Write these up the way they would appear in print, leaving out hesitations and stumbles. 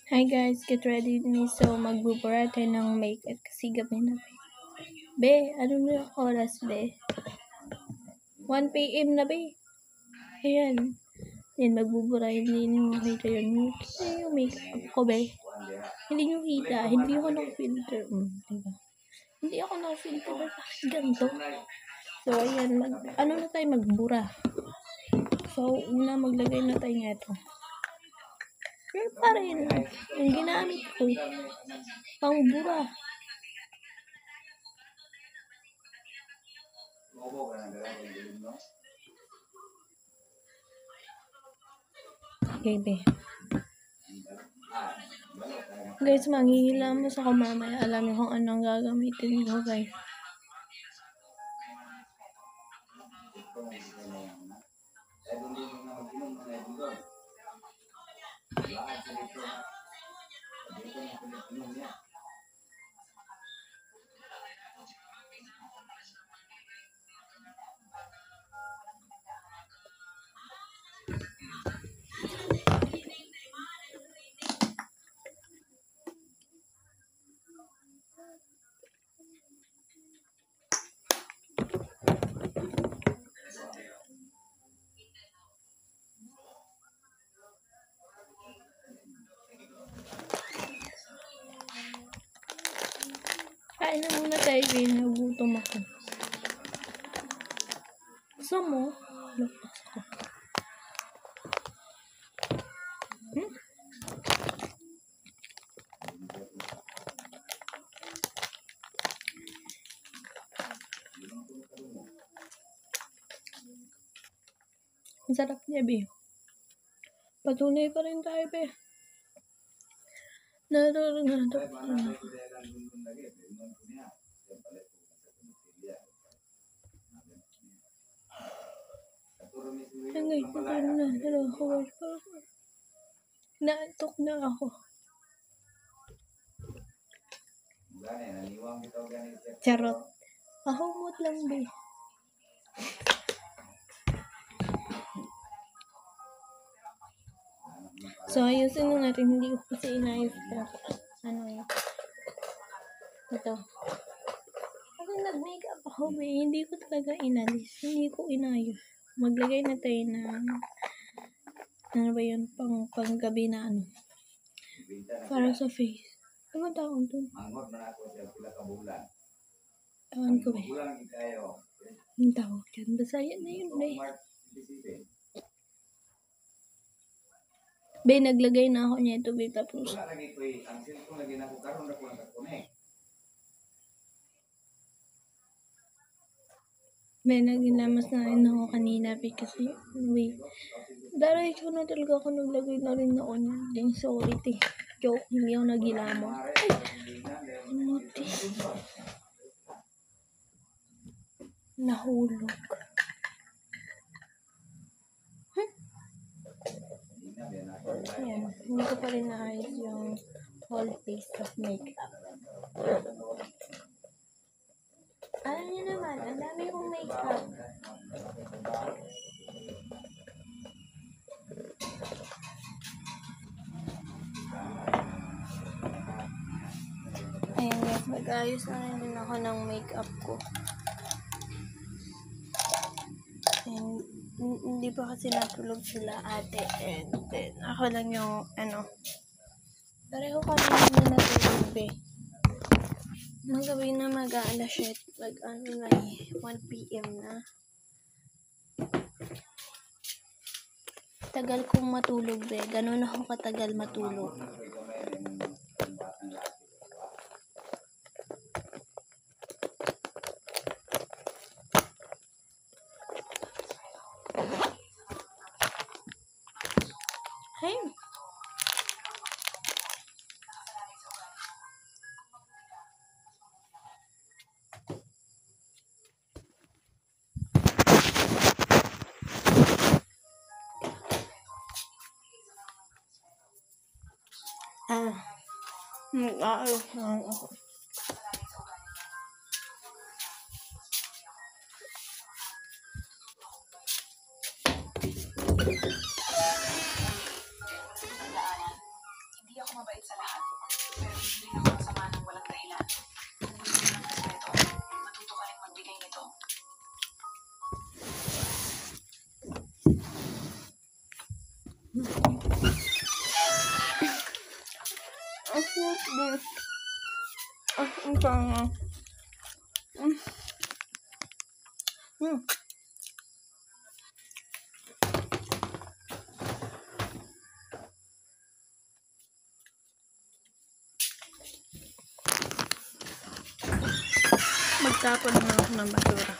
Hi guys, get ready with me. So, magbubura tayo ng makeup kasi gabi na. Be, ano na yung oras, be? 1 p.m. na, be. Ayan. Yan, magbubura. Hindi nyo makita yun. Kita yung makeup ko, be. Hindi nyo kita. Hindi ako naka-filter. Diba? Hindi ako naka-filter. Bakit ganito? So, ayan. Ano na tayo? Magbura. So, una, maglagay na tayo nito. Pero pa rin, yung ginamit ko, pangbura. Okay, be. Guys, manghihilamos ako mamaya. Alam niyo kung anong gagamitin ko, guys. Kain na muna tayo, guys. Nagutom ako. Gusto mo? Lakas ko. Ang sarap niya, be. Patuloy pa rin tayo, be. Hanggang ito na. Naantok na ako. Charot. Pahumot lang, be. So, ayusin na natin. Hindi ko kasi inayos ko. Ano yun? Ito. Kasi nag-makeup ako, be. Hindi ko talaga inalis. Hindi ko inayos. Maglagay na tayo ng ano ba yun? Panggabi na ano. Para sa face. Ano tawag doon? Ewan ko, be. Ang tawag dyan. Basta yan na yun, be. Be, naglagay na ako nito, be. Tapos be, nagilamas na rin ako kanina, be. Kasi, be, diretso na talaga ako naglagay na rin ako niya. Then, sorry, te. Joke, hindi ako nagilamos. Ay! Ano, te? Nahulog. Ayan, hindi ko pa rin naayos yung whole face of makeup. Alam niyo naman, ang dami kong makeup. Ayan guys, mag-ayos na rin din ako ng makeup ko. And, hindi pa kasi natulog sila ate, and then ako lang yung ano, pareho kami na natulog, be. Magabi na mag-aalas 7, ano na 1 p.m. na. Tagal kong matulog, be. Ganun ako katagal matulog. Hey. Mag-aalos na ako. mabait sa lahat, pero hindi naman masama ng walang dahilan. Kung gusto mo ng respeto, matuto ka rin magbigay nito. Magtapon naman ako ng basura.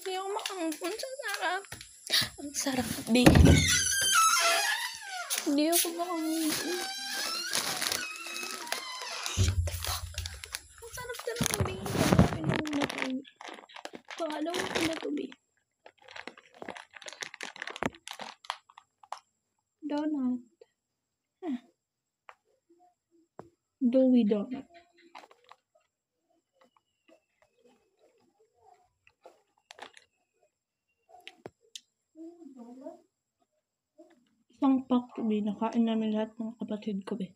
Hindi ako makampun sa sarap. Ang sarap, di. Hindi ako makampun. Shut the fuck. Ang sarap talaga, di. Pangalawa ko na to, di. Donut. Doughy donut. Isang pack to be. Nakain namin lahat ng kapatid ko, be.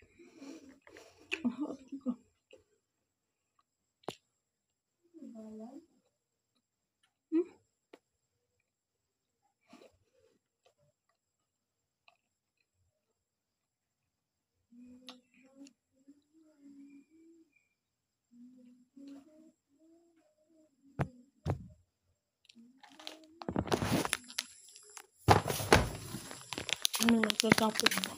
Ano nagtatapon mo?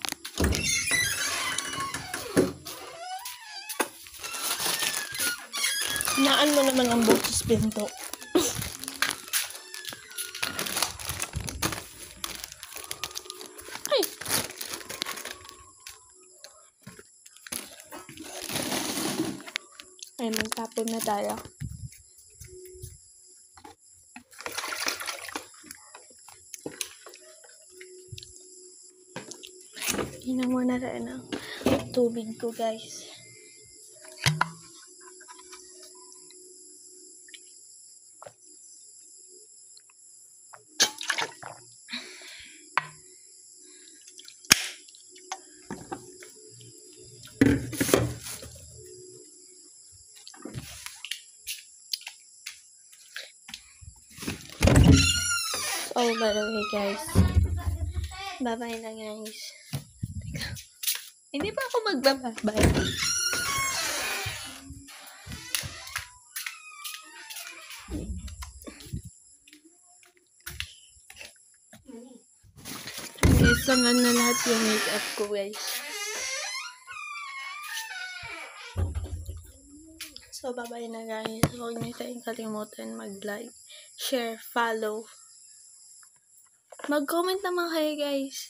Hinaan mo naman ang boses pinto. Ay! Ay, magtapon na tayo. Inom muna tayo ng tubig ko, guys. Oh, by the way, guys. Bye-bye na, guys. Hindi pa ako magbabay. Isangan na lahat yung makeup ko, guys. So, bye-bye na, guys. Huwag niyo tayong kalimutan mag-like, share, follow. Mag-comment naman kayo, guys.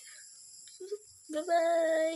Bye-bye!